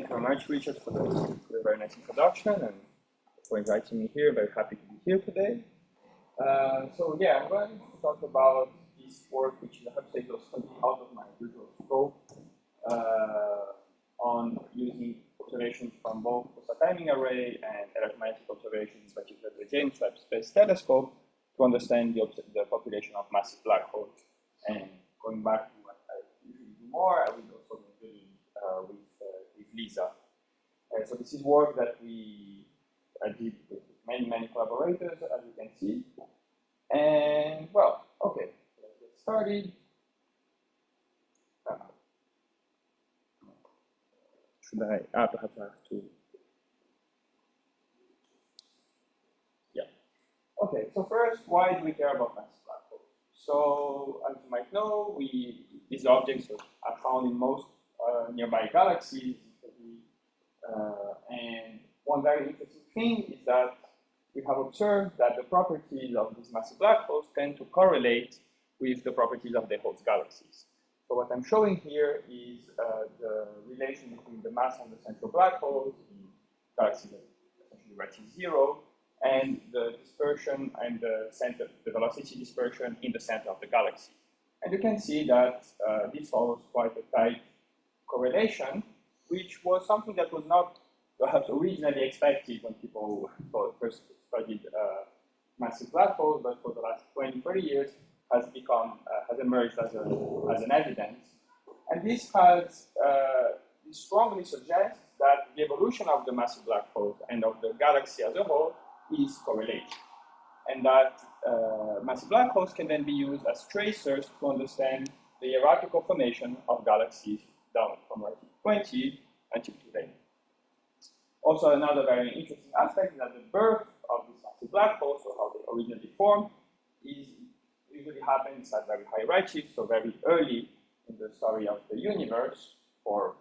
thank you very much, Richard, for the very nice introduction and for inviting me here. Very happy to be here today. So yeah, I'm going to talk about this work, which I have to say was something out of my usual scope, on using observations from both the timing array and electromagnetic observations, particularly the James Webb Space Telescope, to understand the population of massive black holes. And going back to what I usually do more, I will also be doing with Lisa. So this is work that I did with many collaborators, as you can see. And well, okay, let's get started. Should I? Perhaps I have to. Yeah. Okay. So first, why do we care about massive black holes? So as you might know, these objects are found in most nearby galaxies. And one very interesting thing is that we have observed that the properties of these massive black holes tend to correlate with the properties of the host galaxies. So what I'm showing here is the relation between the mass of the central black holes in galaxies that essentially redshift 0, and the dispersion and the velocity dispersion in the center of the galaxy. And you can see that this follows quite a tight correlation, which was something that was not perhaps originally expected when people first studied massive black holes, but for the last 20-30 years has emerged as an evidence. And this strongly suggests that the evolution of the massive black holes and of the galaxy as a whole is correlated, and that massive black holes can then be used as tracers to understand the hierarchical formation of galaxies down from redshift 20 until today. Also, another very interesting aspect is that the birth of these massive black holes, or how they originally formed, usually happens at very high redshift, so very early in the story of the universe for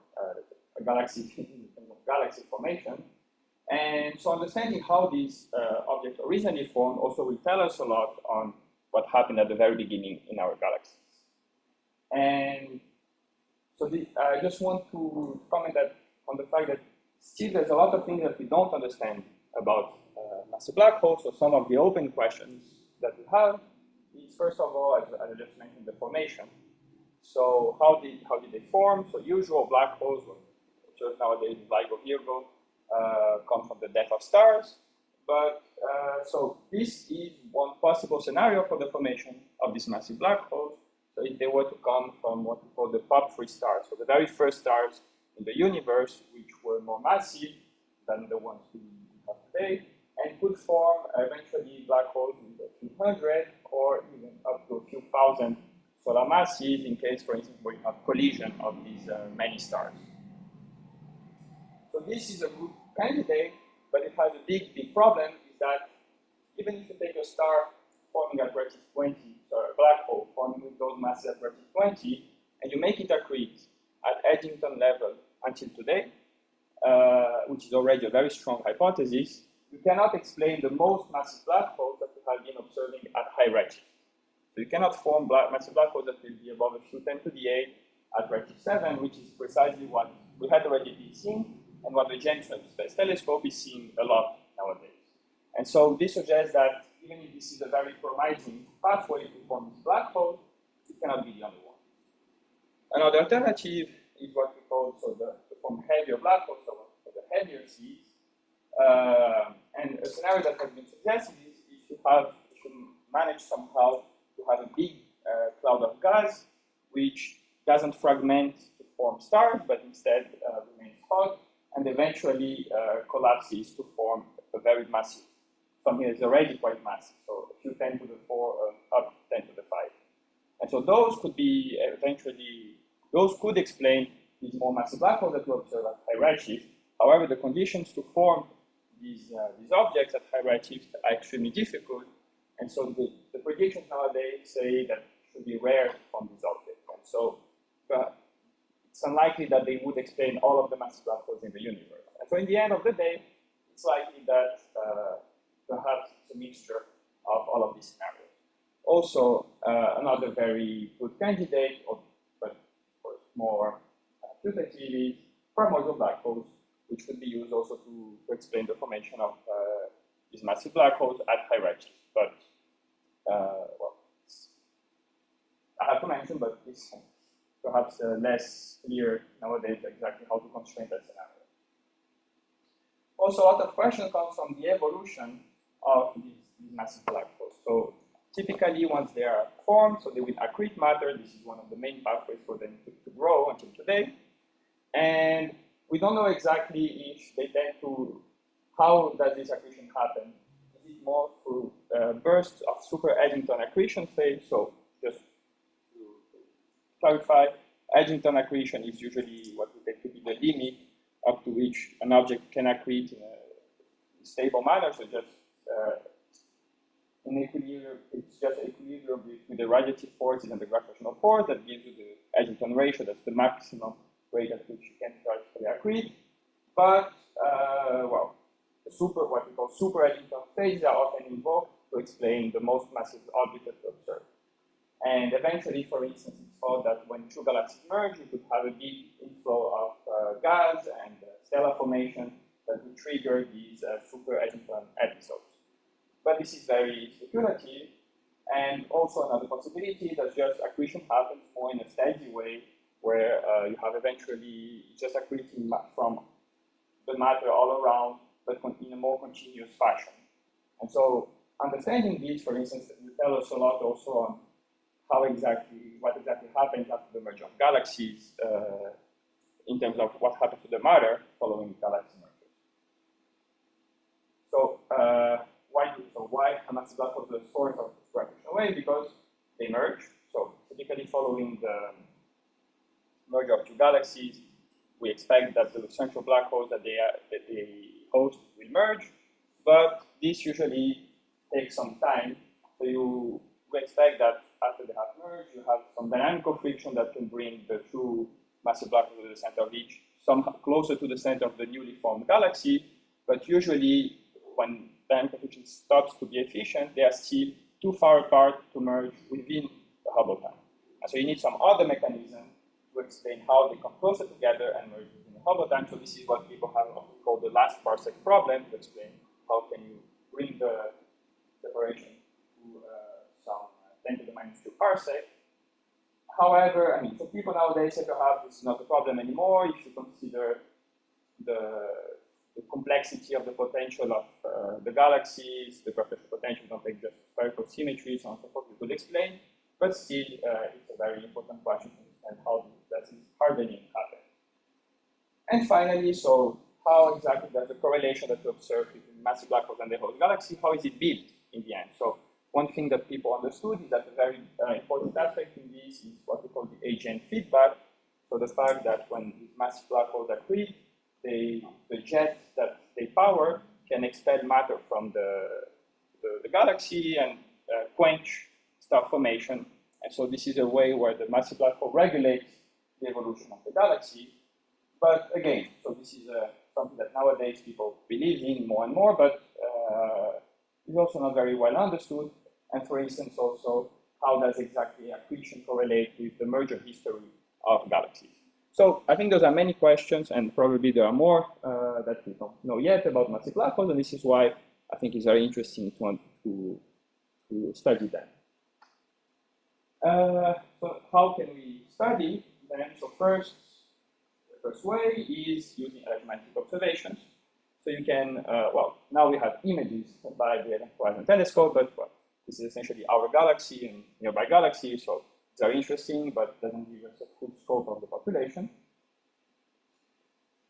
a galaxy in terms of galaxy formation. And so understanding how these objects originally formed also will tell us a lot on what happened at the very beginning in our galaxies. And so I just want to comment on the fact that still there's a lot of things that we don't understand about massive black holes. So some of the open questions that we have is, first of all, as I just mentioned, the formation. So how did they form? So usual black holes, observed nowadays in LIGO, Virgo, come from the death of stars. But so this is one possible scenario for the formation of these massive black holes. So if they were to come from what we call the POP3 stars, so the very first stars in the universe, which were more massive than the ones we have today, and could form eventually black holes in the few hundred or even up to a few thousand solar masses, in case, for instance, where you have collision of these many stars. So this is a good candidate, but it has a big problem, is that even if you take a star forming at redshift 20, so a black hole forming with those masses at redshift 20, and you make it accrete at Eddington level until today, which is already a very strong hypothesis, you cannot explain the most massive black holes that we have been observing at high redshift. So you cannot form massive black holes that will be above a few 10 to the 8 at redshift 7, which is precisely what we had already been seeing, and what the James Webb Space Telescope is seeing a lot nowadays. And so this suggests that even if this is a very promising pathway to form these black holes, it cannot be the only one. Another alternative is what we call to form heavier black holes, so the heavier seas. And a scenario that has been suggested is if you manage somehow to have a big cloud of gas, which doesn't fragment to form stars, but instead remains hot, and eventually collapses to form a very massive, something that's already quite massive, so a few 10 to the 4 up to 10 to the 5. And so those could be those could explain these more massive black holes that we observe at high redshift. However, the conditions to form these objects at high redshift are extremely difficult, and so the predictions nowadays say that it should be rare to form these objects. And so it's unlikely that they would explain all of the massive black holes in the universe. And so in the end of the day, it's likely that perhaps it's a mixture of all of these scenarios. Also, another very good candidate, but of course more putative, is primordial black holes, which will be used also to explain the formation of these massive black holes at high redshift. But, well, I have to mention, but it's perhaps less clear nowadays exactly how to constrain that scenario. Also, a lot of questions come from the evolution of these massive black holes. So typically, once they are formed, so they will accrete matter. This is one of the main pathways for them to grow until today. And we don't know exactly if they tend to, how does this accretion happen? Is it more through bursts of super-Edington accretion phase? So just to clarify, Edington accretion is usually what we take to be the limit up to which an object can accrete in a stable manner. So just in equilibrium, it's just equilibrium between the radiative forces and the gravitational force that gives you the Edington ratio. That's the maximum rate at which you can theoretically accrete. But, well, what we call super-Edington phases are often invoked to explain the most massive object that we observe. And eventually, for instance, it's thought that when two galaxies merge, you could have a big inflow of gas and stellar formation that would trigger these super-Edington episodes. But this is very speculative. And also another possibility that just accretion happens more in a steady way, where you have eventually just accreting from the matter all around, but in a more continuous fashion. And so understanding this, for instance, will tell us a lot also on what exactly happens after the merger of galaxies in terms of what happens to the matter following galaxy merger. So why a massive black hole is the source of this gravitational wave? Because they merge. So typically following the merger of two galaxies, we expect that the central black holes that they host will merge, but this usually takes some time. So we expect that after they have merged, you have some dynamical friction that can bring the two massive black holes to the center of each, some closer to the center of the newly formed galaxy. But usually, when dynamical friction stops to be efficient, they are still too far apart to merge within the Hubble time. And so you need some other mechanism to explain how they come closer together and merge within the Hubble time. So this is what people have often called the last parsec problem, to explain how can you bring the separation to some 10 to the minus 2 parsec. However, I mean, so people nowadays say perhaps this is not a problem anymore if you consider the complexity of the potential of the galaxies, the gravitational potential, don't take just spherical symmetry, so on and so forth, we could explain. But still, it's a very important question to understand how does this hardening happen. And finally, so how exactly does the correlation that we observe between massive black holes and the host galaxy, how is it built in the end? So one thing that people understood is that a very important aspect in this is what we call the AGN feedback. So the fact that when these massive black holes accrete, the jets that they power can expel matter from the galaxy and quench star formation. And so this is a way where the massive black hole regulates the evolution of the galaxy. But again, so this is something that nowadays people believe in more and more, but is also not very well understood. And for instance, also, how does exactly accretion correlate with the merger history of galaxies? So I think those are many questions, and probably there are more that we don't know yet about massive black holes, and this is why I think it's very interesting to study them. So how can we study them? So first, the first way is using electromagnetic observations. So you can, well, now we have images by the Event Horizon Telescope, but well, this is essentially our galaxy and nearby galaxies, so it's very interesting, but doesn't give us a full scope of the population.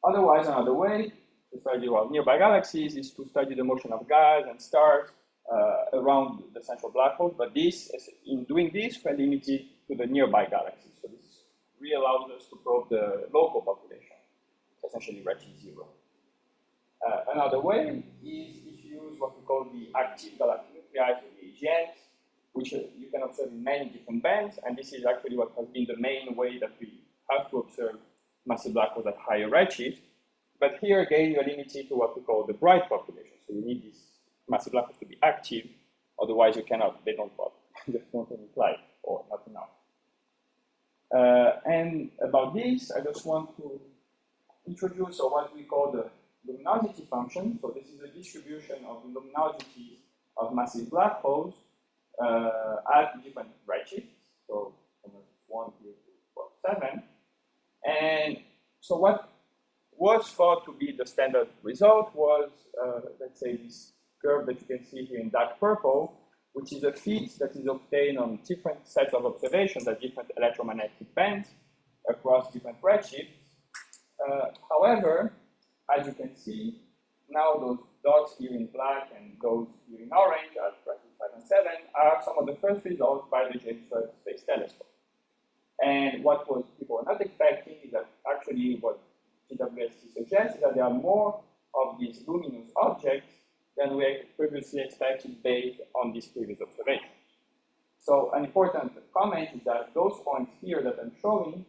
Otherwise, another way to study nearby galaxies is to study the motion of gas and stars around the central black hole, but in doing this, we're limited to the nearby galaxies. So this really allows us to probe the local population, essentially redshift 0. Another way is if you use what we call the active galactic nuclei, so the AGNs, which you can observe in many different bands, and this is actually what has been the main way that we have to observe massive black holes at higher redshift. But here again, you're limited to what we call the bright population. So you need these massive black holes to be active, otherwise you cannot, they don't pop, just don't emit light, or not enough. And about this, I just want to introduce what we call the luminosity function. So this is a distribution of the luminosity of massive black holes at different redshifts. So from 1 here to 7. And so what was thought to be the standard result was, let's say, this curve that you can see here in dark purple, which is a fit that is obtained on different sets of observations at different electromagnetic bands across different redshifts. However, as you can see, now those dots here in black and those here in orange at redshifts 5 and 7 are some of the first results by the James Webb Space Telescope. And what people were not expecting is that actually what JWST suggests is that there are more of these luminous objects than we previously expected based on these previous observations. So an important comment is that those points here that I'm showing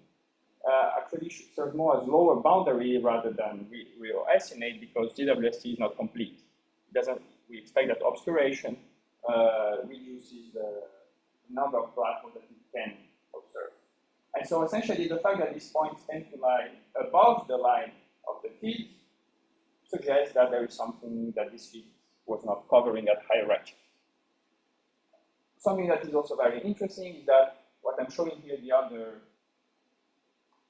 actually should serve more as lower boundary rather than real estimate, because JWST is not complete. It doesn't. We expect that obscuration reduces the number of black holes that we can observe. And so essentially the fact that these points tend to lie above the line of the field suggests that there is something that this field was not covering at higher redshift. Something that is also very interesting is that what I'm showing here, the other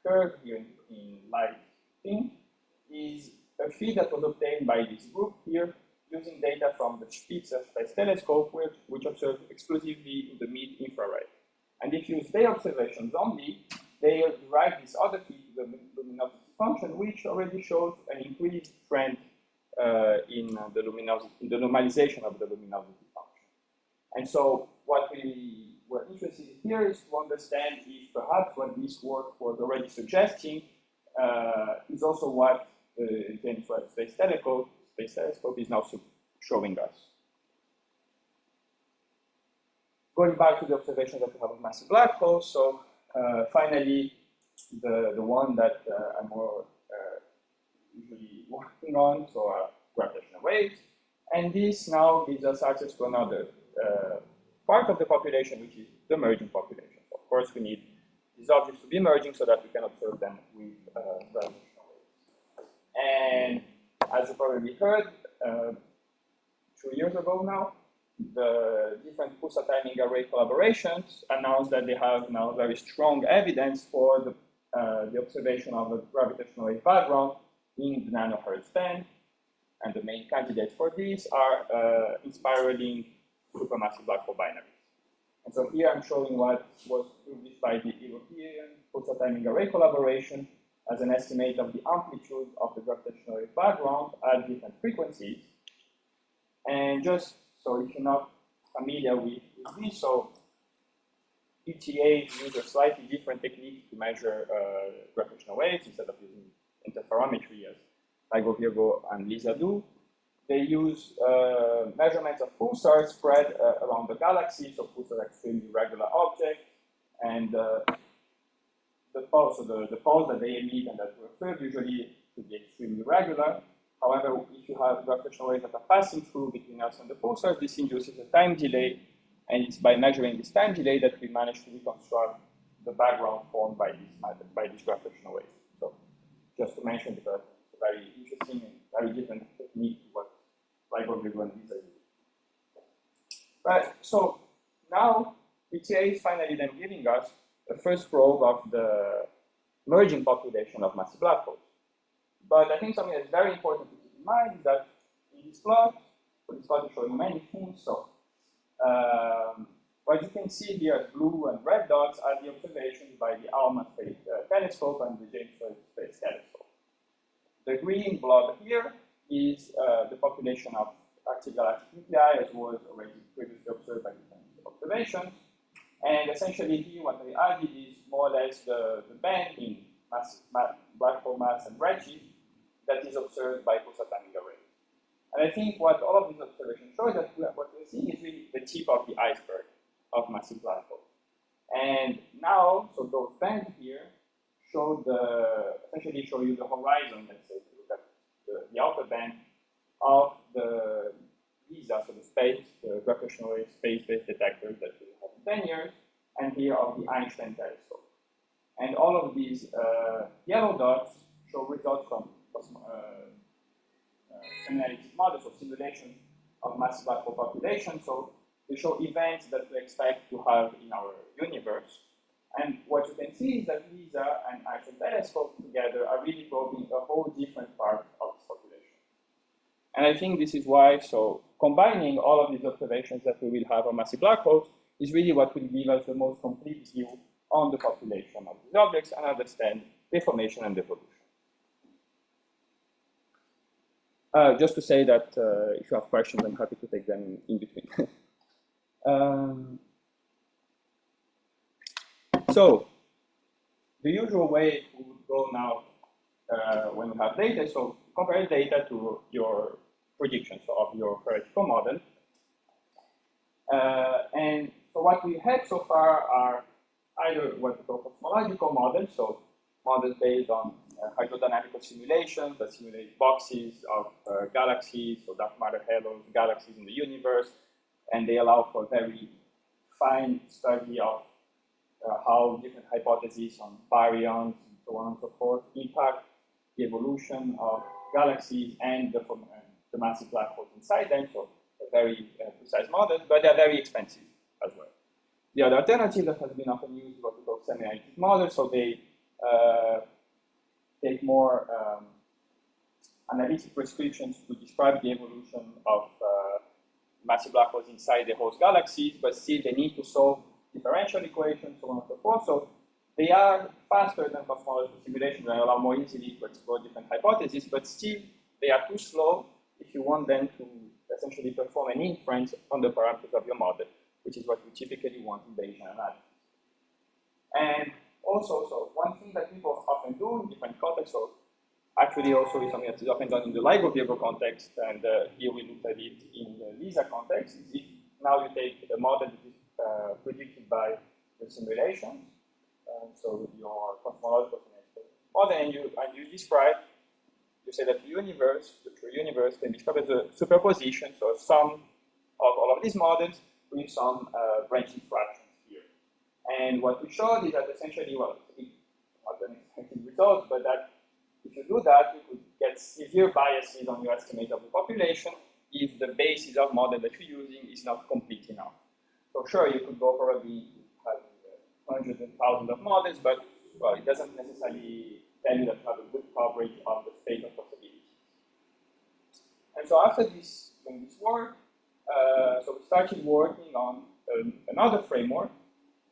curve here in light pink, is a feed that was obtained by this group here using data from the Spitzer Space Telescope, which observed exclusively in the mid-infrared. And if you use their observations only, they derive this other feed, the luminosity function, which already shows an increased trend in the normalization of the luminosity function. And so what we were interested in here is to understand if perhaps what this work was already suggesting is also what the James Webb Space Telescope is now showing us. Going back to the observations that we have of massive black holes, so finally, the one that I'm more usually working on, so gravitational waves, and this now gives us access to another part of the population, which is the merging population. So of course, we need these objects to be merging so that we can observe them with gravitational waves. And as you probably heard, 2 years ago now, the different pulsar timing array collaborations announced that they have now very strong evidence for the observation of a gravitational wave background in the nanohertz band. And the main candidates for these are inspiring supermassive black hole binaries. And so here I'm showing what was published by the European pulsar timing array collaboration as an estimate of the amplitude of the gravitational wave background at different frequencies. And just so if you're not familiar with this, so PTAs use a slightly different technique to measure gravitational waves instead of using interferometry as Ligo Virgo and Lisa do. They use measurements of pulsars spread around the galaxy, so pulsars are extremely regular objects, and the pulse that they emit and that we observe usually should be extremely regular. However, if you have gravitational waves that are passing through between us and the pulsars, this induces a time delay, and it's by measuring this time delay that we manage to reconstruct the background formed by these gravitational waves. So, just to mention, because it's a very interesting and very different technique to what Ligo Virgo and Lisa use. Right. So now PTA is finally then giving us the first probe of the merging population of massive black holes. But I think something that's very important to keep in mind is that in this plot, so this plot is showing many things. So what you can see here as blue and red dots are the observations by the ALMA Space Telescope and the James Webb Space Telescope. The green blob here is the population of active galactic nuclei, as was already previously observed by different observations. And essentially here what I added is more or less the band in black hole mass and redshift that is observed by pulsar timing array. And I think what all of these observations show is that what we're seeing is really the tip of the iceberg of massive black holes. And now, so those bands here essentially show you the horizon, let's say, if you look at the outer band of the LISA, so the gravitational wave space-based detectors that we have in 10 years, and here of the Einstein telescope. And all of these yellow dots show results from semi-analytic models or simulations of massive black hole population. So they show events that we expect to have in our universe. And what you can see is that LISA and actual telescope together are really probing a whole different part of this population. And I think this is why, so combining all of these observations that we will have on massive black holes is really what will give us the most complete view on the population of these objects and understand their formation and evolution. Just to say that if you have questions, I'm happy to take them in between. So the usual way we would go now when we have data, so compare data to your predictions of your theoretical model. And so what we had so far are either what we call cosmological models, so models based on hydrodynamical simulations that simulate boxes of galaxies, so dark matter halos, galaxies in the universe, and they allow for very fine study of how different hypotheses on baryons and so on and so forth impact the evolution of galaxies and the massive black holes inside them, so very precise models, but they're very expensive as well. The other alternative that has been often used is what we call semi-analytic models, so they take more analytic prescriptions to describe the evolution of massive black holes inside the host galaxies, but still they need to solve differential equations, so on and so forth. So they are faster than cosmological simulations and allow more easily to explore different hypotheses, but still they are too slow if you want them to essentially perform an inference on the parameters of your model, which is what we typically want in Bayesian analysis. And also, so one thing that people often do in different contexts, so actually also is something that is often done in the LIGO context, and here we looked at it in the LISA context, is if now you take a model that is predicted by the simulations, so your cosmological model, and you describe, you say that the universe, the true universe, can be described as a superposition, so a sum of all of these models with some branching fractions here. And what we showed is that essentially, well, it's not an expected result, but that if you do that, you could get severe biases on your estimate of the population if the basis of model that you're using is not complete enough. So sure, you could go probably having hundreds and thousands of models, but well, it doesn't necessarily tell you that you have a good coverage of the space of possibilities. And so after this, doing this work, so we started working on another framework,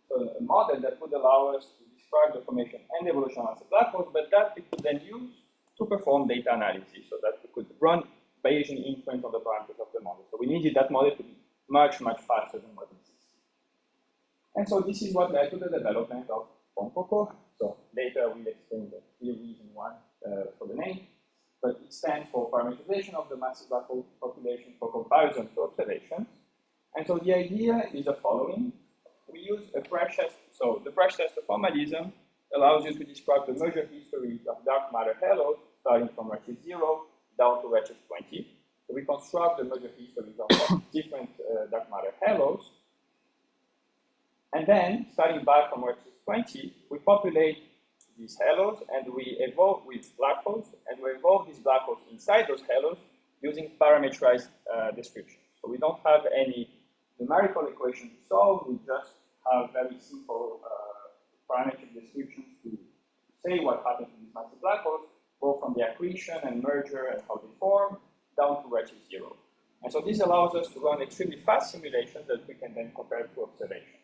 so a model that would allow us to describe the formation and evolution of the black holes, but that we could then use to perform data analysis, so that we could run Bayesian inference on the parameters of the model. So we needed that model to be much, much faster than what it is. And so this is what led to the development of POMPOCO. So later we'll explain the real reason why for the name, but it stands for Parametrisation of the Massive Black Hole Population for Comparison to Observations. And so the idea is the following. We use a Press-Schechter. So the Press-Schechter formalism allows you to describe the measure histories of dark matter halos starting from redshift 0 down to redshift 20. So we construct the measure histories of different dark matter halos. And then, starting back from redshift 20, we populate these halos and we evolve with black holes, and we evolve these black holes inside those halos using parameterized descriptions. So we don't have any numerical equation to solve, we just have very simple parametric descriptions to say what happens to these massive black holes, both from the accretion and merger and how they form, down to redshift 0. And so this allows us to run extremely fast simulations that we can then compare to observations.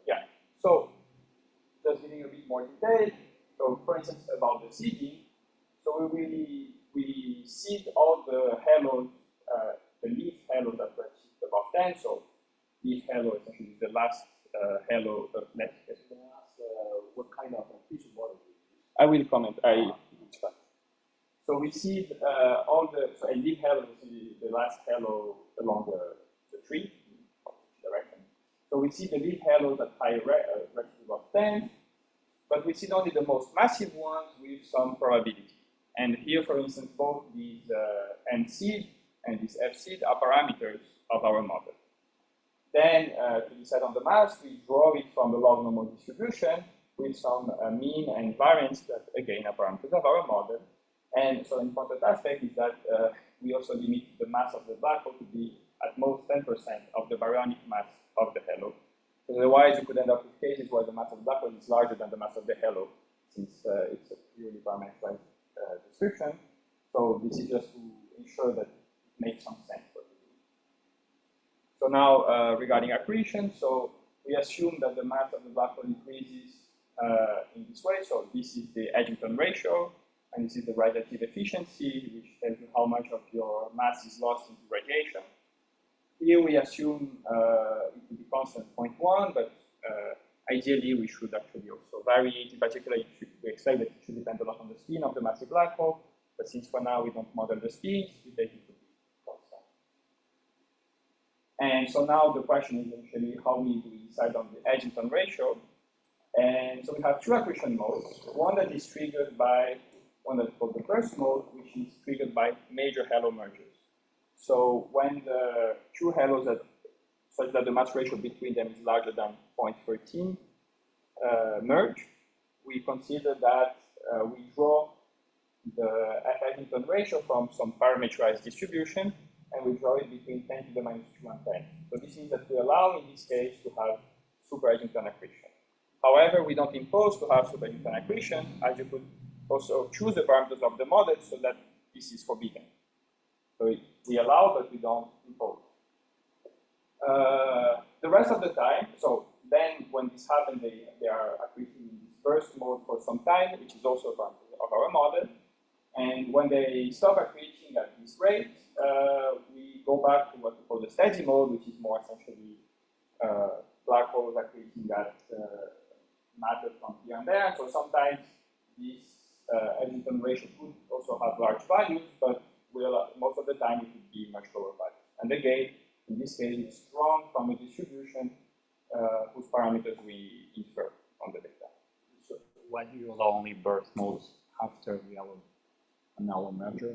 Yeah, so just giving a bit more detail. So for instance, about the seeding, so we seed all the halos, the leaf halos that were above 10. So leaf halo essentially is the last halo of net. What kind of piece of water do you use? I will comment. It's fine. So we seed all the, so a leaf halo is the last halo along the tree direction. So we see the leaf halos at higher redshift of 10, but we see only the most massive ones with some probability. And here, for instance, both these N seed and this F seed are parameters of our model. Then, to decide on the mass, we draw it from the log normal distribution with some mean and variance that, again, are parameters of our model. And so important aspect is that we also limit the mass of the black hole to be at most 10% of the baryonic mass of the halo. Because otherwise, you could end up with cases where the mass of the black hole is larger than the mass of the halo, since it's a purely parameterized description. So this is just to ensure that it makes some sense. So now, regarding accretion, so we assume that the mass of the black hole increases in this way. So this is the Eddington ratio, and this is the radiative efficiency, which tells you how much of your mass is lost into radiation. Here we assume it to be constant 0.1, but ideally we should actually also vary it. In particular, we expect that it should depend a lot on the spin of the massive black hole, but since for now we don't model the spins, we take it to be constant. And so now the question is actually how we decide on the Eddington ratio. And so we have two accretion modes, one that is triggered by one that's called the burst mode, which is triggered by major halo mergers. So when the two halos such that the mass ratio between them is larger than 0.13 merge, we consider that we draw the Eddington ratio from some parameterized distribution, and we draw it between 10 to the minus 2 and 10. So this means that we allow, in this case, to have super-Edington accretion. However, we don't impose to have super-Edington accretion, as you could also choose the parameters of the model so that this is forbidden. So we allow, but we don't impose. The rest of the time, so then when this happens, they are accreting in this burst mode for some time, which is also a parameter of our model. And when they stop accreting at this rate, we go back to what we call the steady mode, which is more essentially black holes accreting at matter from here and there. So sometimes this Eddington ratio could also have large values, but most of the time it would be much lower values. And again, in this case, it's drawn from a distribution whose parameters we infer on the data. So why do you allow only burst modes after the analog merger?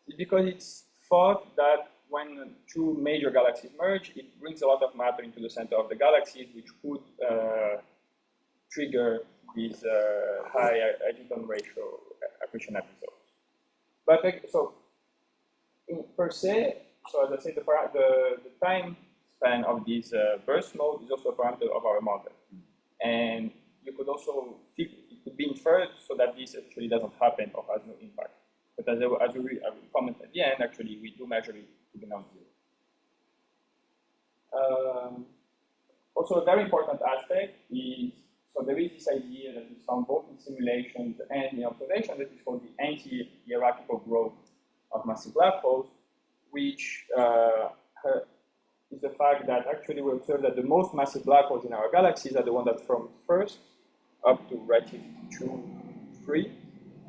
It's because it's thought that when two major galaxies merge, it brings a lot of matter into the center of the galaxies, which could trigger these high Eddington ratio accretion episodes. But so, per se, so as I said, the time span of this burst mode is also a parameter of our model. And you could also, it could be inferred so that this actually doesn't happen or has no impact. But as I will comment at the end, actually, we do measure it to be non-zero. Also, a very important aspect is, so there is this idea that is found both in simulations and in observation that is called the anti-hierarchical growth of massive black holes, which is the fact that actually we observe that the most massive black holes in our galaxies are the ones that from first up to redshift 2, 3,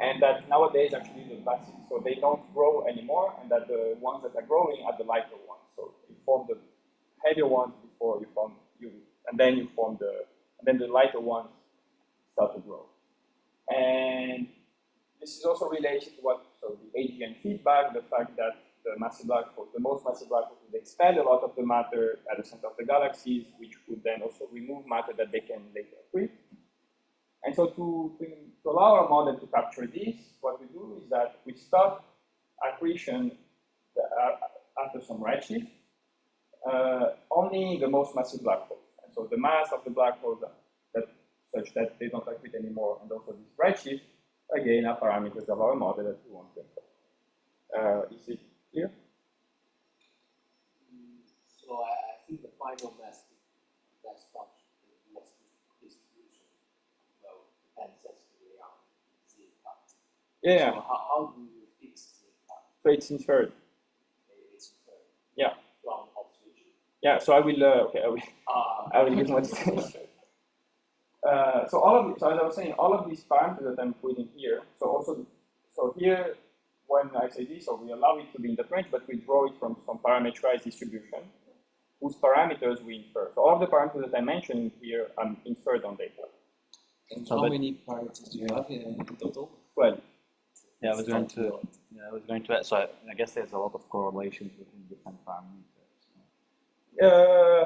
and that nowadays actually the massive, so they don't grow anymore, and that the ones that are growing are the lighter ones. So you form the heavier ones before you form and then you form then the lighter ones start to grow. And this is also related to so the AGN feedback, the fact that the massive black holes, the most massive black holes, would expel a lot of the matter at the center of the galaxies, which would then also remove matter that they can later accrete. And so to allow our model to capture this, what we do is that we stop accretion after some redshift, only the most massive black holes. And so the mass of the black holes such that they don't accrete anymore, and also this redshift, again, are parameters of our model that we want to infer. Is it clear? So I think the final mass function, the mass distribution, depends essentially on z impact. Yeah. So how do you fix z impact? So it's inferred. It's inferred. Yeah. From observation. Yeah. So I will use more details. So as I was saying, all of these parameters that I'm putting here. So here, when I say this, so we allow it to be in the range, but we draw it from some parameterized distribution, whose parameters we infer. So all of the parameters that I mentioned here are inferred on data. And how many parameters do you have in total? 12. Yeah, I was going to. So I guess there's a lot of correlations between different parameters.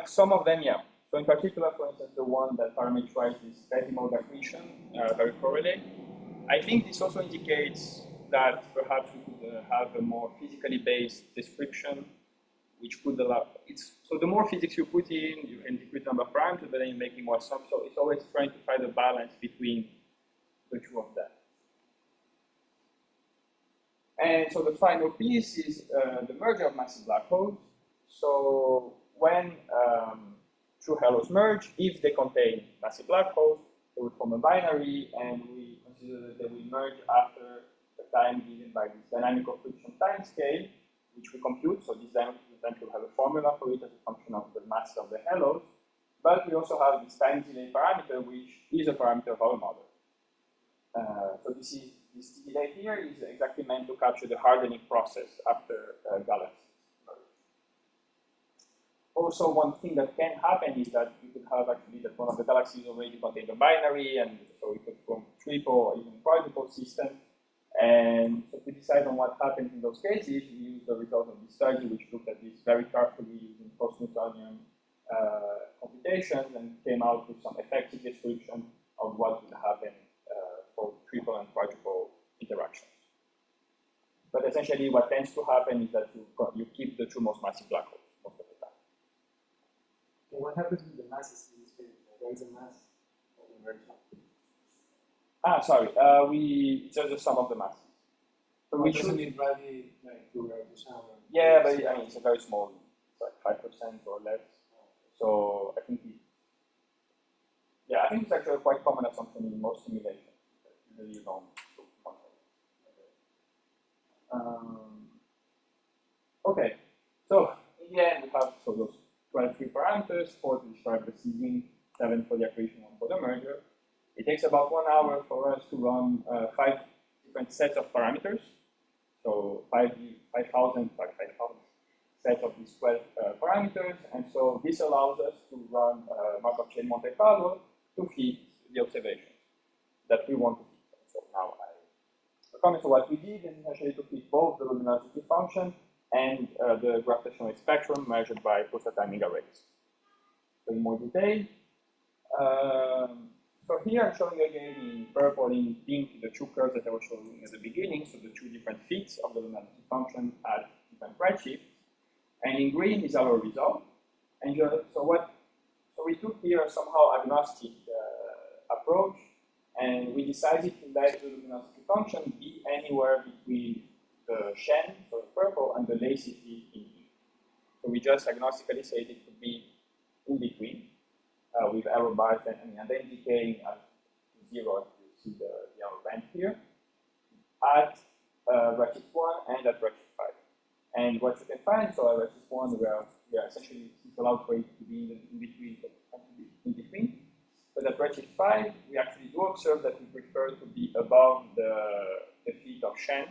Some of them, yeah. So in particular, for instance, the one that parameterizes steady mode accretion very correlate. I think this also indicates that perhaps we could have a more physically based description, which could allow, so the more physics you put in, you can decrease the number of parameters, but then you're making more sums. So it's always trying to find a balance between the two of them. And so the final piece is the merger of massive black holes. So when two halos merge, if they contain massive black holes, they will form a binary, and we consider that they will merge after the time given by this dynamical friction time scale, which we compute. So this dynamical friction time will have a formula for it as a function of the mass of the halos. But we also have this time delay parameter, which is a parameter of our model. So this delay here is exactly meant to capture the hardening process after galaxies. Also, one thing that can happen is that you could have actually that one of the galaxies already contains a binary, and so we could form triple or even quadruple system. And so to decide on what happens in those cases, we use the result of this study, which looked at this very carefully using post-Newtonian computations and came out with some effective description of what would happen for triple and quadruple interactions. But essentially, what tends to happen is that you keep the two most massive black holes most of the time. Okay, what happens with the masses in this case? There is a mass of the merger. Ah, sorry. It's just the sum of the masses. So we should be probably like gravitational. Yeah, but I mean it's a very small, like 5% or less. So I think I think it's actually a quite common assumption in most simulations. Usually you don't. Okay, so in the end we have those 12 free parameters, 4 to describe the seeding, 7 for the accretion, 1 for the merger. It takes about 1 hour for us to run 5 different sets of parameters. So 5,000 sets of these 12 parameters, and so this allows us to run Markov chain Monte Carlo to fit the observations that we want to fit. So now so what we did is essentially to fit both the luminosity function and the gravitational spectrum measured by pulsar timing arrays. So in more detail, so here I'm showing again in purple and in pink the two curves that I was showing at the beginning, so the two different fits of the luminosity function at different redshifts. And in green is our result. And so we took here a somehow agnostic approach, and we decided to let the luminosity function be anywhere between the Shen, so in purple, and the lassity in pink. So we just agnostically said it could be in between with arrow bars and then decaying at 0, as you see the arrow band here, at redshift 1 and at redshift 5. And what you can find, so at redshift 1, we are essentially it's allowed for it to be in between, but at redshift 5, we actually do observe that we prefer to be above the feet of Shen,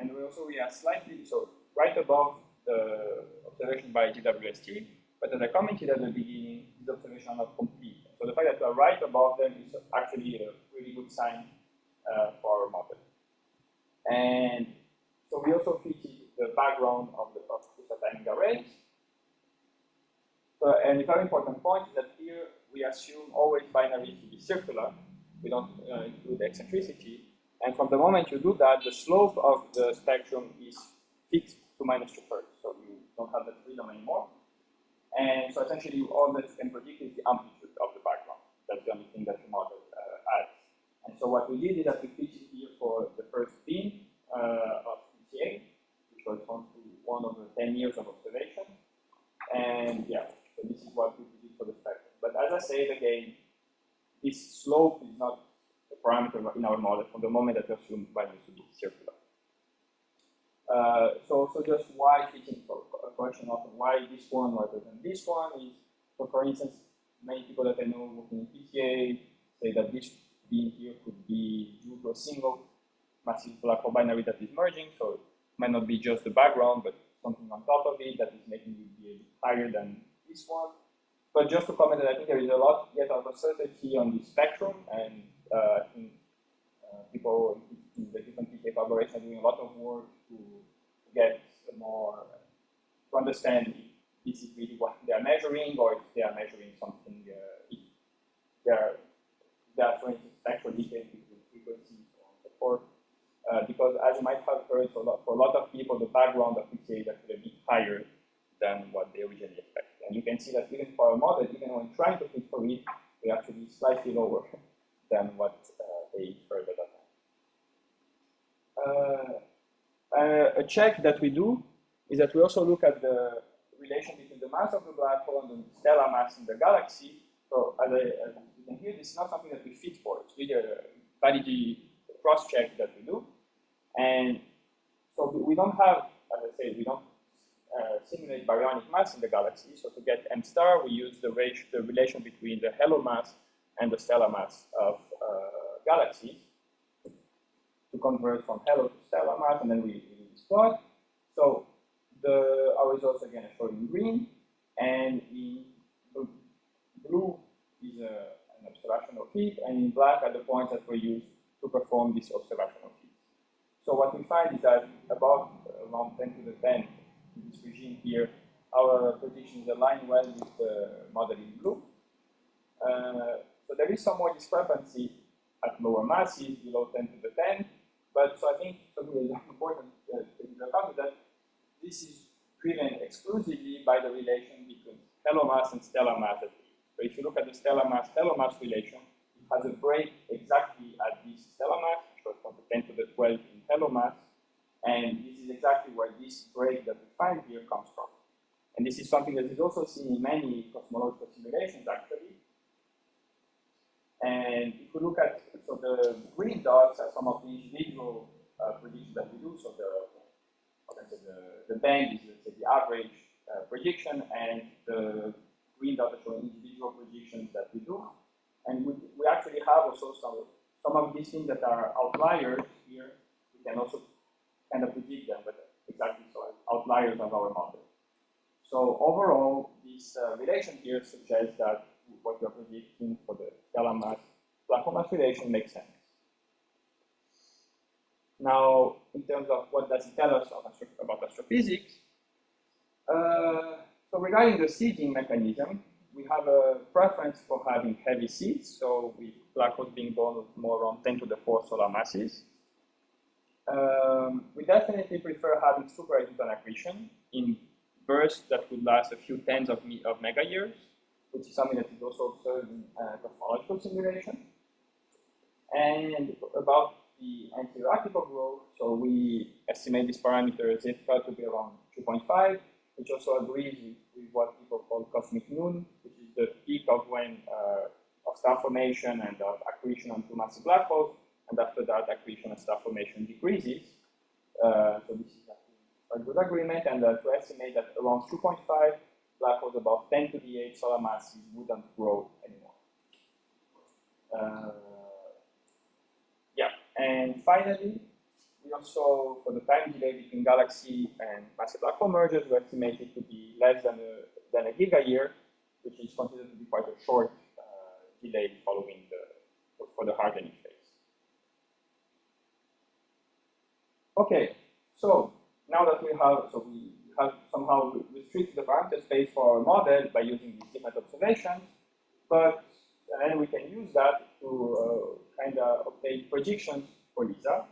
and we are slightly, so right above the observation by JWST, but as I commented at the beginning, these observations are not complete. So the fact that we are right above them is actually a really good sign for our model. And so we also fitted the background of the pulsar timing arrays. So, and a very important point is that here we assume always binaries to be circular. We don't include eccentricity. And from the moment you do that, the slope of the spectrum is fixed to -2/3. So you don't have that freedom anymore. And so essentially all that you can predict is the amplitude of the background. That's the only thing that your model adds. And so what we did is that we fitted here for the first beam of PTA, which corresponds to 1 over 10 years of observation. And yeah, so this is what we did for the spectrum. But as I said again, this slope is not a parameter in our model from the moment that we assume values to be circular. So just why fitting, a question often why this one rather than this one is, so for instance, many people that I know working in PTA say that this beam here could be due to a single massive black hole binary that is merging, so it might not be just the background, but something on top of it that is making it be a bit higher than this one. But just to comment that I think there is a lot yet of uncertainty on the spectrum, and I think people in the different PTA collaborations are doing a lot of work to get more, to understand if this is really what they are measuring, or if they are measuring something, if they are, for instance, spectral details with frequencies or so forth. because as you might have heard, for a lot of people, the background of PTA is actually a bit higher than what they originally expected. And you can see that even for our model, even when trying to fit for it, we're actually slightly lower than what they inferred at that time. A check that we do is that we also look at the relation between the mass of the black hole and the stellar mass in the galaxy. So as you can hear, this is not something that we fit for. It's really a validity cross-check that we do. And so we don't have, as I said, we don't simulate baryonic mass in the galaxy. So to get M-star, we use the relation between the halo mass and the stellar mass of galaxies to convert from halo to stellar mass, and then we plot. So our results again are shown in green, and in blue is an observational fit, and in black are the points that were used to perform this observational fit. So what we find is that about around 10 to the 10 in this regime here, our predictions align well with the model in blue. So there is some more discrepancy at lower masses, below 10 to the 10, but so I think something that is important to take into account is that this is driven exclusively by the relation between halo mass and stellar mass. So if you look at the stellar mass-halo mass relation, it has a break exactly at this stellar mass, which was from the 10 to the 12 in halo mass, and this is exactly where this break that we find here comes from. And this is something that is also seen in many cosmological simulations, actually. And if we look at, so the green dots are some of the individual predictions that we do. So the band is, let's say, the average prediction, and the green dots are showing individual predictions that we do. And we actually have also some of these things that are outliers here. We can also kind of predict them, but exactly so outliers of our model. So overall, this relation here suggests that what we are predicting for the stellar mass black hole mass relation makes sense. Now, in terms of what does it tell us about astrophysics, so regarding the seeding mechanism, we have a preference for having heavy seeds, so with black holes being born with more around 10 to the 4 solar masses. We definitely prefer having super-Edington accretion in bursts that would last a few tens of mega years, which is something that is also observed in cosmological simulation. And about the anti-hierarchical growth, so we estimate this parameter CENTRA to be around 2.5, which also agrees with what people call cosmic noon, which is the peak of when of star formation and of accretion onto massive black holes, and after that accretion and star formation decreases. So this is a good agreement, and to estimate that around 2.5 black holes above 10 to the 8 solar masses wouldn't grow anymore. And finally, we also, for the time delay between galaxy and massive black hole mergers, we estimate it to be less than a giga-year, which is considered to be quite a short delay following for the hardening phase. Okay, so now that we have somehow restricted the parameter space for our model by using these different observations, but then we can use that to kind of obtain predictions for LISA.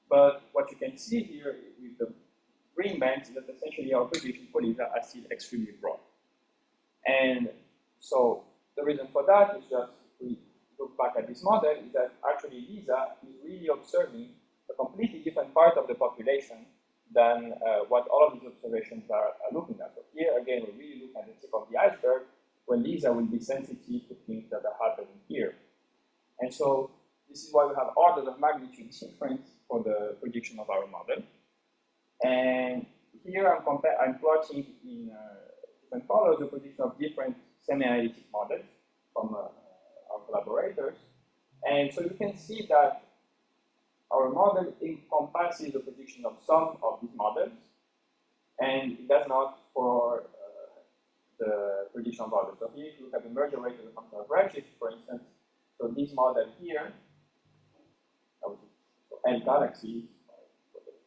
But what you can see here with the green bands is that essentially our prediction for LISA are still extremely broad. And so the reason for that is just, if we look back at this model, is that actually LISA is really observing a completely different part of the population than what all of these observations are looking at. So here, again, we really look at the tip of the iceberg, where LISA will be sensitive to things that are happening here. And so this is why we have orders of magnitude difference for the prediction of our model. And here I'm plotting in different colors the prediction of different semi-analytic models from our collaborators. And so you can see that our model encompasses the prediction of some of these models, and it does not for the prediction of others. So here, if you look at the merger rate as a function of redshift, for instance, so this model here, so L galaxies,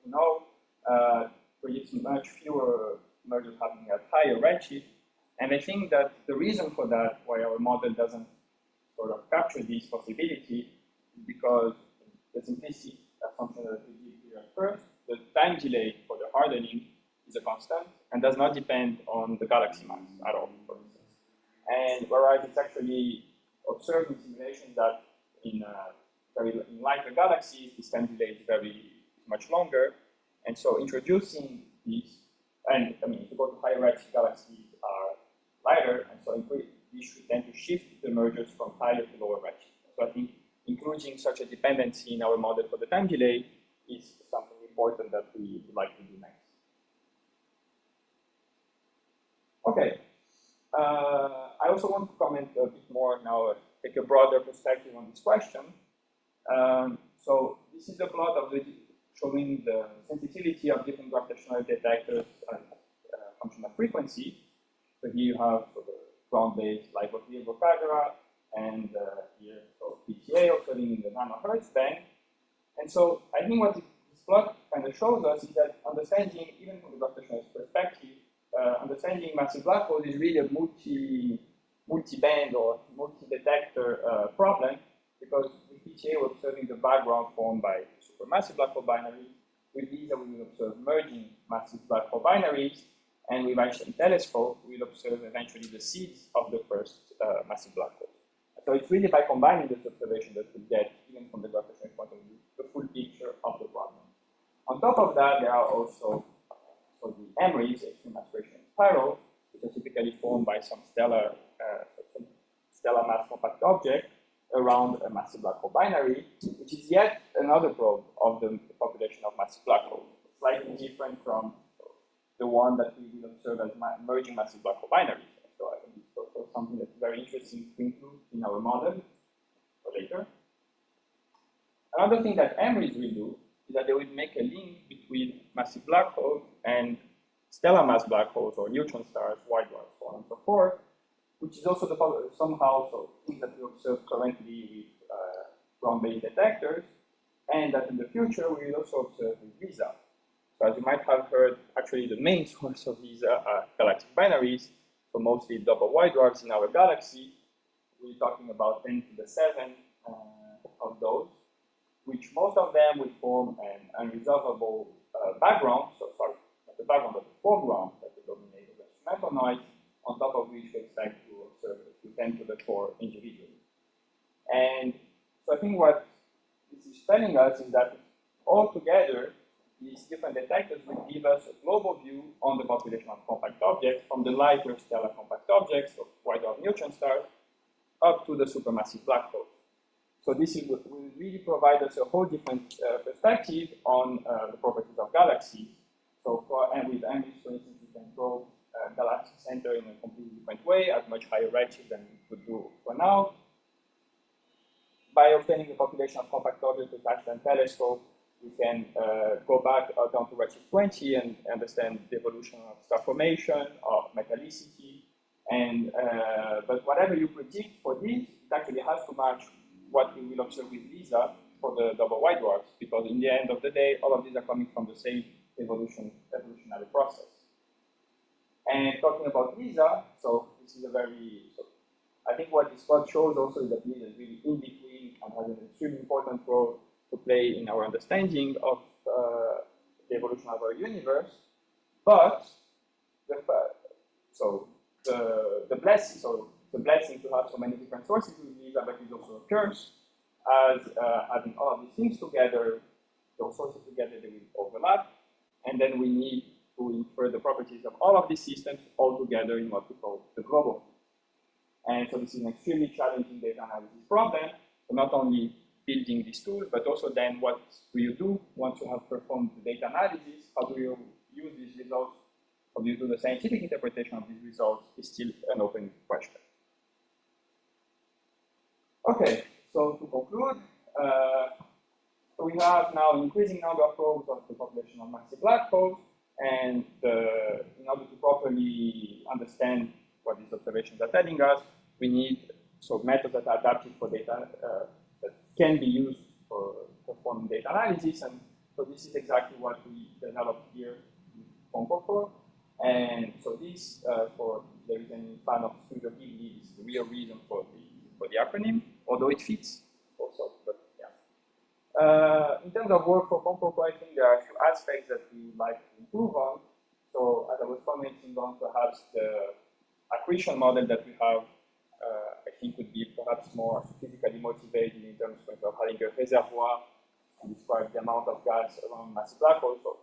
you know, predicts much fewer mergers happening at higher redshift. And I think that the reason for that, why our model doesn't sort of capture this possibility, is because the simplistic assumption that we give first, the time delay for the hardening is a constant and does not depend on the galaxy mass at all, for instance. And whereas it's actually observed in simulations that in lighter galaxies, this time delay is much longer. And so introducing these, and I mean, if you go to higher redshift galaxies are lighter, and so we should tend to shift the mergers from higher to lower redshift. So I think including such a dependency in our model for the time delay is something important that we would like to do next. Okay. I also want to comment a bit more now, take a broader perspective on this question. So this is a plot of showing the sensitivity of different gravitational detectors and function of frequency. So here you have the ground-based Bicocca, and here so PTA observing in the nanohertz band. And so I think what this plot kind of shows us is that understanding, even from the gravitational perspective, understanding massive black holes is really a multi-band or multi-detector problem, because with PTA we're observing the background formed by supermassive black hole binaries. With these we will observe merging massive black hole binaries, and with Einstein telescope we will observe eventually the seeds of the first massive black hole. So it's really by combining this observation that we get, even from the gravitational point of view, the full picture of the problem. On top of that, there are also for the Mstar-Mbh, extreme maturation spiral, which are typically formed by some stellar mass compact object around a massive black hole binary, which is yet another probe of the population of massive black holes, slightly different from the one that we will observe as merging massive black hole binaries. So I think it's also something that's very interesting to include in our model for later. Another thing that Mstar-Mbh will do is that they will make a link between massive black holes and stellar mass black holes or neutron stars, white dwarfs, so on and so forth, which is also somehow so things that we observe currently with ground-based detectors, and that in the future we will also observe with VISA. So as you might have heard, actually the main source of VISA are galactic binaries, so mostly double white dwarfs in our galaxy. We're talking about 10 to the 7 of those, which most of them will form an unresolvable background, so sorry, not the background, but the foreground that will dominate the instrumental noise, on top of which we expect to observe a few 10 to the 4 individually. And so I think what this is telling us is that altogether, these different detectors will give us a global view on the population of compact objects, from the lighter stellar compact objects, so white dwarf neutron stars, up to the supermassive black holes. So this will really provide us a whole different perspective on the properties of galaxies. So with Mstar-Mbh, for instance, we can probe galactic center in a completely different way at much higher redshift than we could do for now. By obtaining the population of compact objects with Einstein telescope, we can go back down to redshift 20 and understand the evolution of star formation, of metallicity, and but whatever you predict for this, it actually has to match what we will observe with VISA for the double white dwarfs, because in the end of the day, all of these are coming from the same evolutionary process. And talking about VISA, so this is I think what this plot shows also is that VISA is really in between and has an extremely important role to play in our understanding of the evolution of our universe. But the blessing to have so many different sources with VISA, but is also a curse, as having all of these things together, those sources together, they will overlap, and then we need to infer the properties of all of these systems all together in what we call the global. And so this is an extremely challenging data analysis problem. So not only building these tools, but also then what do you do once you have performed the data analysis? How do you use these results? How do you do the scientific interpretation of these results is still an open question. Okay, so to conclude, so we have now an increasing number of probes of the population of massive black holes, and in order to properly understand what these observations are telling us, we need methods that are adapted for data that can be used for performing data analysis, and so this is exactly what we developed here in POMPOCO. And so this, for there is any fan of Studio Ghibli, is the real reason for the acronym, although it fits also, but yeah. In terms of work for POMPOCO, I think there are a few aspects that we would like to improve on. So as I was commenting on, perhaps the accretion model that we have, I think would be perhaps more physically motivated in terms of having a reservoir to describe the amount of gas around massive black holes. So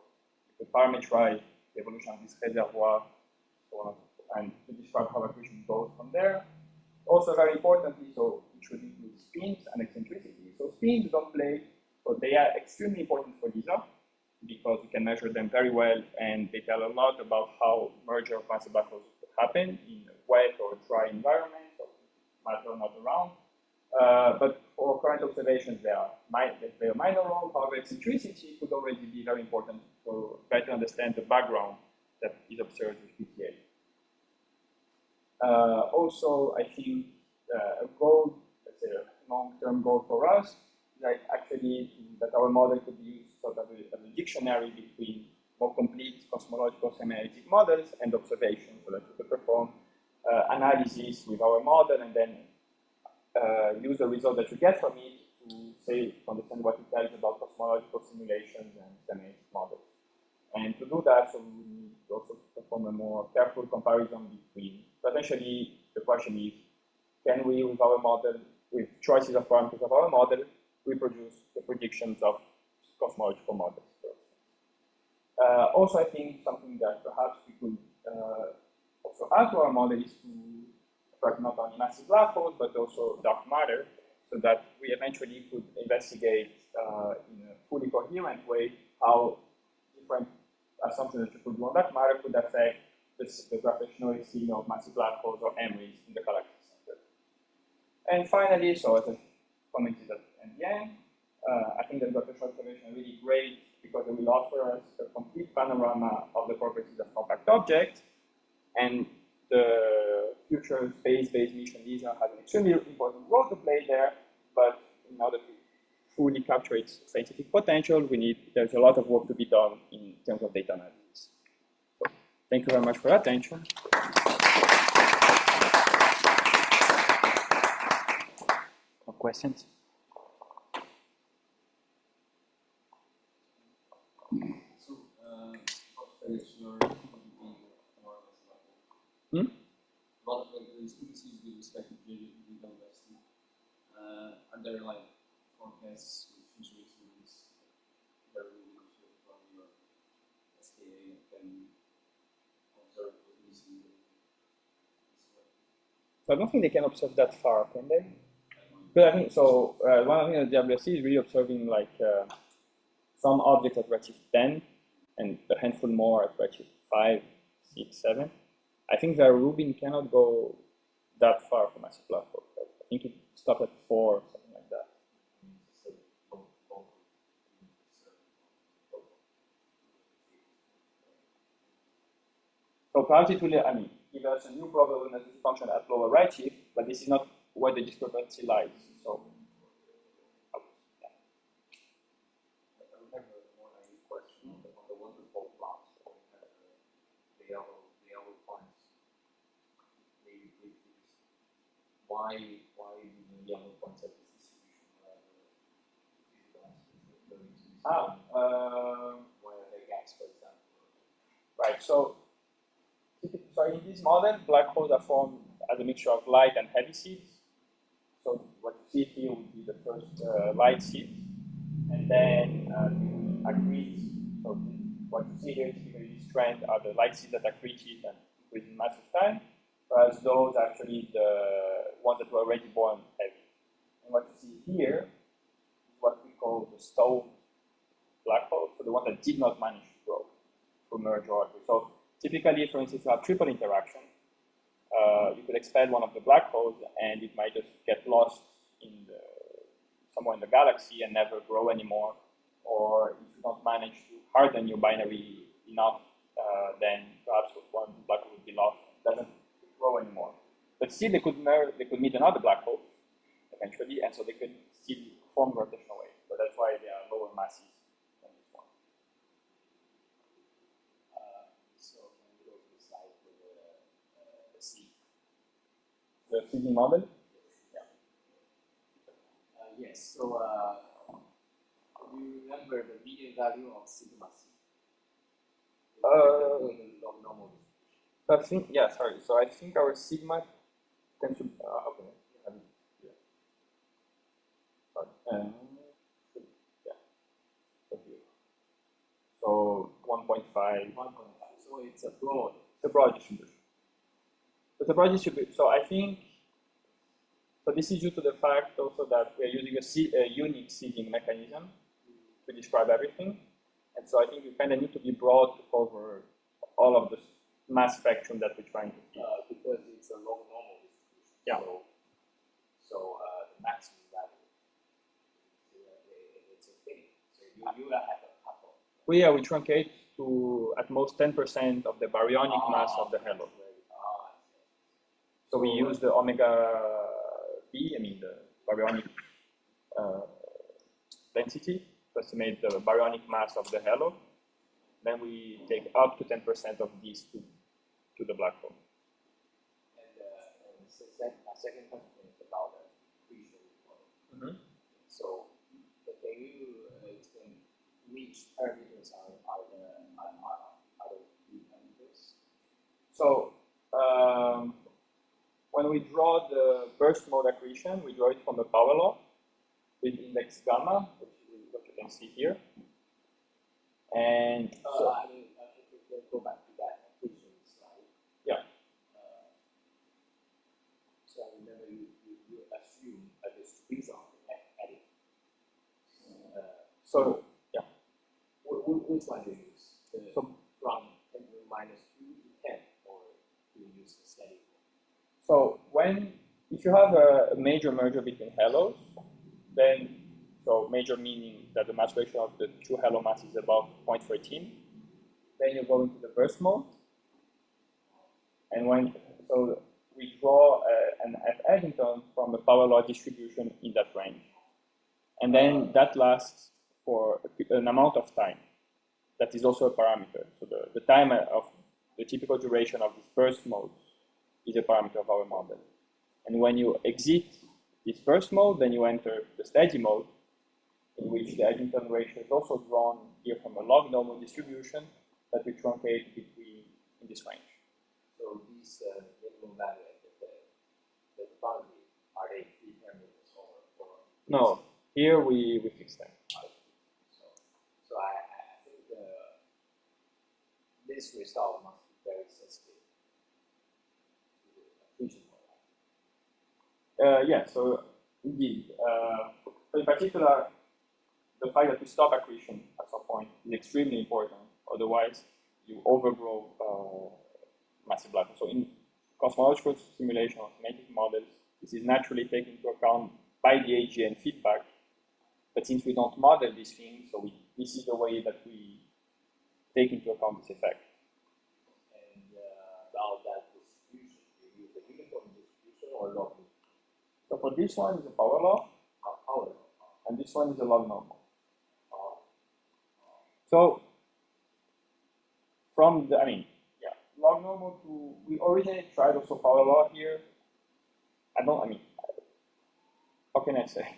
you could parameterize the evolution of this reservoir, so on, and to describe how accretion goes from there. Also, very importantly, so it should include spins and eccentricity. So spins don't play, but they are extremely important for LISA because you can measure them very well, and they tell a lot about how merger of massive black holes could happen in a wet or dry environment, so matter not around. But for current observations, they play a minor role. However, eccentricity could already be very important to better understand the background that is observed with PTA. Also, I think a goal, let's say a long-term goal for us, is like actually that our model could be used sort of as a dictionary between more complete cosmological semi-analytic models and observations, so that we could perform analysis with our model and then use the result that you get from it to understand what it tells about cosmological simulations and semi-analytic models. And to do that, so we need also to perform a more careful comparison between, potentially the question is, can we, with our model, with choices of parameters of our model, reproduce the predictions of cosmological models? Also, I think something that perhaps we could also add to our model is to track not only massive black holes, but also dark matter, so that we eventually could investigate in a fully coherent way how different assumptions that you could do on dark matter could affect the gravitational scene of massive black holes or MRIs in the galactic center. And finally, so as I commented at the end, I think that gravitational observation is really great because it will offer us a complete panorama of the properties of compact objects, and the future space-based mission LISA has an extremely important role to play there, but in order to fully capture its scientific potential, there's a lot of work to be done in terms of data analysis. So, thank you very much for your attention. Questions? So, what affects your behavior more or less level? What affects the species with respect to JWST? Are there like forecasts with future experiments that will be useful from your SKA can observe what we see? So I don't think they can observe that far, can they? But I think so. One of the things that JWST is really observing like some objects at redshift 10 and a handful more at redshift 5, 6, 7. I think the Rubin cannot go that far from massive black hole. I think it stopped at 4, something like that. So perhaps it will, give us a new probability function at lower redshift, but this is not where the discrepancy lies. So, I remember one question on the waterfall plot. So we had the yellow points. Why do the yellow points have this distribution? Why are there gaps, for example? Right. So in this model, black holes are formed as a mixture of light and heavy seeds. So what you see here would be the first light seed, and then accrete. So what you see here, typically this trend are the light seeds that accreted and increase in mass of time, whereas those are actually the ones that were already born heavy. And what you see here is what we call the stalled black hole, so the one that did not manage to grow, to merge or accrete. So typically, for instance, you have triple interaction. You could expel one of the black holes, and it might just get lost somewhere in the galaxy and never grow anymore. Or if you don't manage to harden your binary enough, then perhaps one black hole would be lost. It doesn't grow anymore. But still, they could meet another black hole eventually, and so they could still form gravitational waves. But that's why they are lower masses than this one. So can we go to the slide for the C? The CD model? Yes. So Do you remember the median value of sigma c? Log normal distribution. So I think, yeah, sorry. So I think our sigma tends to, okay. Yeah. Sorry. Yeah. So 1.5. 1.5. So it's a broad. It's a broad distribution. It's a broad distribution. So I think, so this is due to the fact also that we are using a unique seeding mechanism to describe everything. And so I think you kind of need to be broad to cover all of the mass spectrum that we're trying to see. Because it's a log normal distribution. Yeah. So the maximum value, it's infinity. So you have a couple. We truncate to at most 10% of the baryonic mass of the halo. So we use the omega B, I mean the baryonic density to estimate the baryonic mass of the halo. Then we take up to 10% of these to the black hole. And my second question is about the accretion model. So can you explain which parameters are the key parameters? So when we draw the burst mode accretion, we draw it from a power law with index gamma, which is what you can see here. And so, I mean, let's go back to that accretion slide. Yeah. So I remember you assume a distribution of F-edit. So yeah. Which one do you use? So from 10 to the minus 2 to 10, or do you use the steady? So if you have a major merger between halos, then, so major meaning that the mass ratio of the two halo mass is about 0.13, then you go into the burst mode, and so we draw an F-Edington from a power law distribution in that range, and then that lasts for an amount of time. That is also a parameter. So the time of the typical duration of this burst mode is a parameter of our model. And when you exit this burst mode, then you enter the steady mode, in which the Eddington ratio is also drawn here from a log normal distribution that we truncate between in this range. So these minimum value at the boundary, are they free parameters or No, here we fix them. So I think this result must be very sensitive to the accretion model. Yeah, so indeed. So in particular, the fact that we stop accretion at some point is extremely important. Otherwise, you overgrow massive black holes. So in cosmological simulation or semantic models, this is naturally taken into account by the AGN feedback. But since we don't model these things, so this is the way that we take into account this effect. And about that distribution, do you use a uniform distribution or log? So for this one is a power law, and this one is a log normal. So from the, log normal to, we originally tried also power law here. How can I say?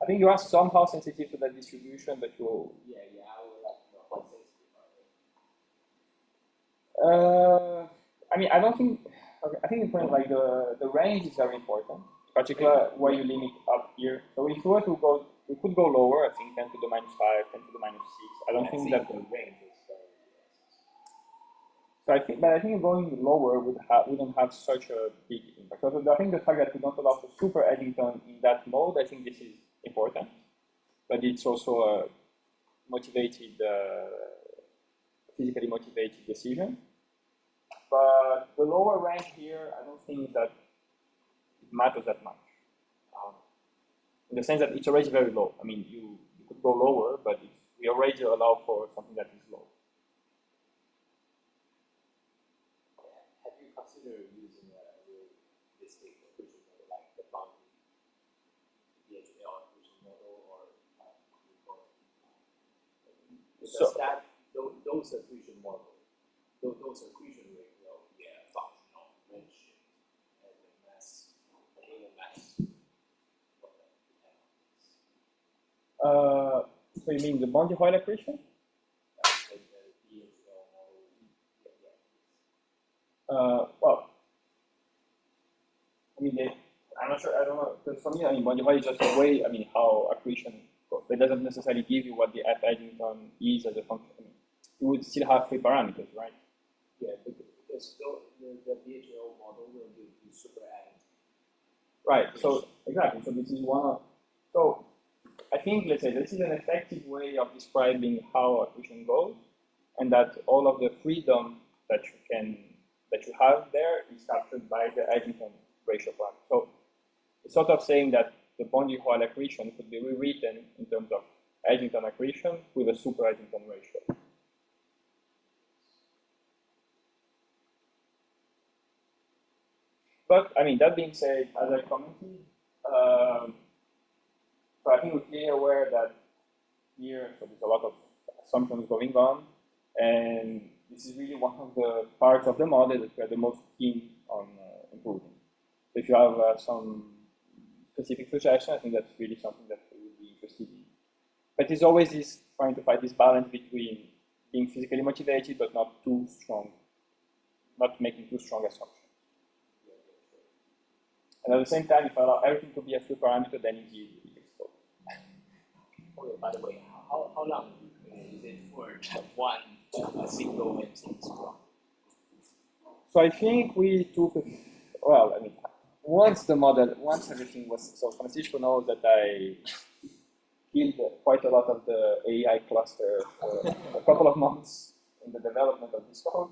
I think you are somehow sensitive to that distribution, but you. Yeah, I would like to know how sensitive are they? I don't think. Okay, I think in point like the range is very important, particularly where you limit up here. So if we were to go, we could go lower. I think 10 to the minus 5, 10 to the minus 6. I don't think that the range is very. So I think going lower wouldn't have such a big impact. So I think the fact that we don't allow for super-Edington in that mode, I think this is important, but it's also a motivated, physically motivated decision. But the lower range here, I don't think that it matters that much. In the sense that it's already very low. I mean, you could go lower, but we already allow for something that is low. Have you considered using a realistic accretion model like the boundary DHL accretion model or because those accretion models, those accretion rates will be a function of redshift and the mass, the inner mass. So you mean the Bondi-Hoyle accretion? Well, I mean, I'm not sure, I don't know, because for me, I mean, Bondi-Hoyle is just a way, I mean, how accretion goes. It doesn't necessarily give you what the f-Edington is as a function. I mean, you would still have free parameters, right? Yeah, because the DHL model will give you super-Edington. Right, so, exactly, so this is one of, so, I think, let's say, this is an effective way of describing how accretion goes, and that all of the freedom that you have there is captured by the Edington ratio parameter. So it's sort of saying that the Bondi-Hoyle accretion could be rewritten in terms of Edington accretion with a super-Edington ratio. But I mean, that being said, as I commented, so I think we're clearly aware that here, so there's a lot of assumptions going on, and this is really one of the parts of the model that we are the most keen on improving. So if you have some specific suggestion, I think that's really something that we would be interested in. But it's always this trying to find this balance between being physically motivated but not too strong, not making too strong assumptions. And at the same time, if I allow everything to be a free parameter, then it's easy to expose. Okay, by the way, how long is it for one single MC scrum? So I think we took, well, I mean, once everything was, so Francisco knows that I killed quite a lot of the AI cluster for a couple of months in the development of this code.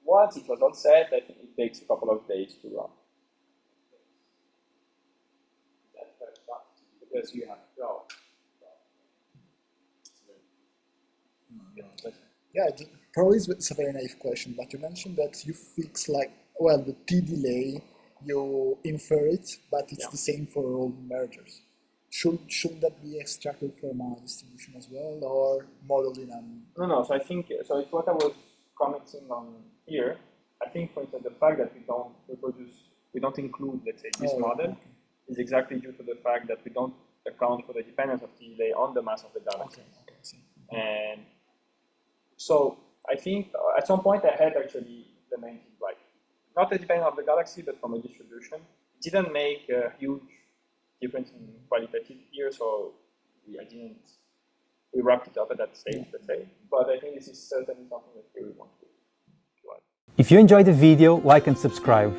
Once it was all set, I think it takes a couple of days to run. That's very fast because you have to go. Yeah, probably it's a very naive question, but you mentioned that you fix like, well, the T delay, you infer it, but it's the same for all mergers. Should that be extracted from a distribution as well, or modeled in a... No, so I think, so it's what I was commenting on here. I think, for instance, the fact that we don't include, let's say, this model is exactly due to the fact that we don't account for the dependence of T delay on the mass of the galaxy. And so I think at some point I had actually implemented, like, not the dependence of the galaxy, but from a distribution. It didn't make a huge difference in qualitative here, so we wrapped it up at that stage, let's say. But I think this is certainly something that we want to do. If you enjoyed the video, like and subscribe.